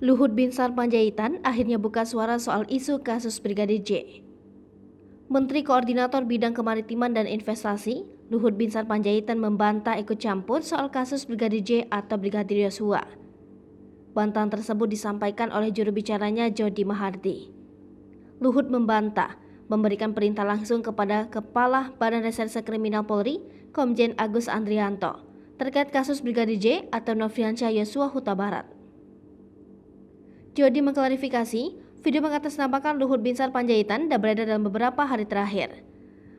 Luhut Binsar Panjaitan akhirnya buka suara soal isu kasus Brigadir J. Menteri Koordinator Bidang Kemaritiman dan Investasi, Luhut Binsar Panjaitan membantah ikut campur soal kasus Brigadir J atau Brigadir Yosua. Bantahan tersebut disampaikan oleh juru bicaranya Jody Mahardi. Luhut membantah memberikan perintah langsung kepada Kepala Badan Reserse Kriminal Polri, Komjen Agus Andrianto, terkait kasus Brigadir J atau Nofriansyah Yosua Huta Barat. Jody mengklarifikasi, video mengatasnamakan Luhut Binsar Panjaitan dan beredar dalam beberapa hari terakhir.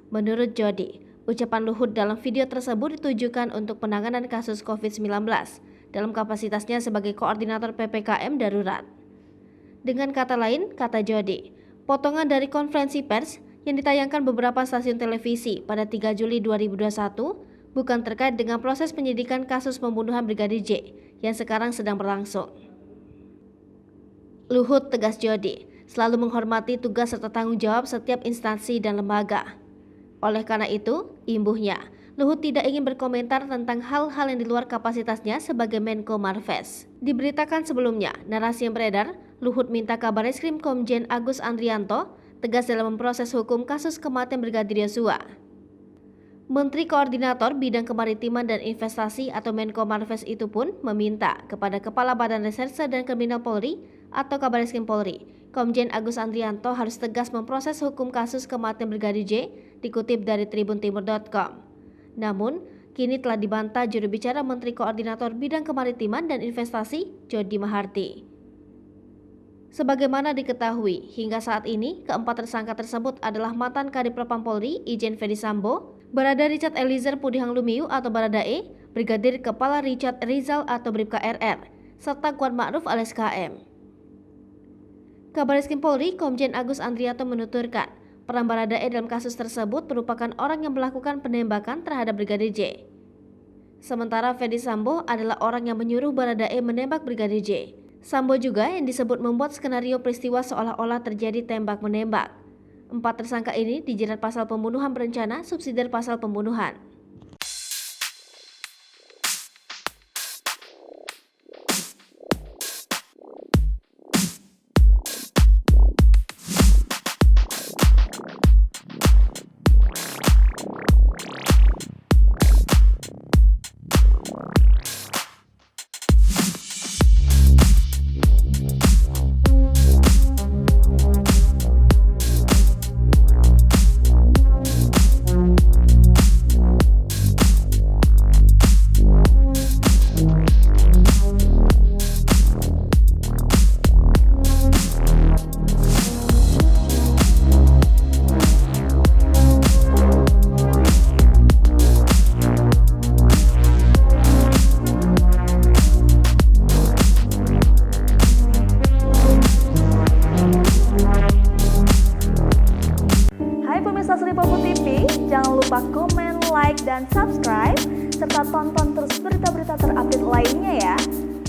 Menurut Jody, ucapan Luhut dalam video tersebut ditujukan untuk penanganan kasus COVID-19 dalam kapasitasnya sebagai koordinator PPKM darurat. Dengan kata lain, kata Jody, potongan dari konferensi pers yang ditayangkan beberapa stasiun televisi pada 3 Juli 2021 bukan terkait dengan proses penyidikan kasus pembunuhan Brigadir J yang sekarang sedang berlangsung. Luhut tegas Jody selalu menghormati tugas serta tanggung jawab setiap instansi dan lembaga. Oleh karena itu, imbuhnya, Luhut tidak ingin berkomentar tentang hal-hal yang di luar kapasitasnya sebagai Menko Marves. Diberitakan sebelumnya, narasi yang beredar, Luhut minta Kabareskrim Komjen Agus Andrianto tegas dalam memproses hukum kasus kematian Brigadir Yosua. Menteri Koordinator Bidang Kemaritiman dan Investasi atau Menko Marves itu pun meminta kepada Kepala Badan Reserse dan Kriminal Polri atau Kabareskrim Polri, Komjen Agus Andrianto harus tegas memproses hukum kasus kematian Brigadir J, dikutip dari tribuntimur.com. Namun, kini telah dibantah juru bicara Menteri Koordinator Bidang Kemaritiman dan Investasi, Jody Mahardi. Sebagaimana diketahui, hingga saat ini keempat tersangka tersebut adalah mantan Kadif Propam Polri Irjen Ferdy Sambo, Barada Richard Eliezer Pudihang Lumiu atau Baradae, Brigadir Kepala Richard Rizal atau Bribka RR, serta Kuat Ma'ruf alias KM. Kabareskrim Polri Komjen Agus Andrianto menuturkan, peran Baradae dalam kasus tersebut merupakan orang yang melakukan penembakan terhadap Brigadir J. Sementara Ferdy Sambo adalah orang yang menyuruh Baradae menembak Brigadir J. Sambo juga yang disebut membuat skenario peristiwa seolah-olah terjadi tembak-menembak. 4 tersangka ini dijerat pasal pembunuhan berencana subsidiar pasal pembunuhan. Jangan lupa komen, like, dan subscribe, serta tonton terus berita-berita terupdate lainnya ya.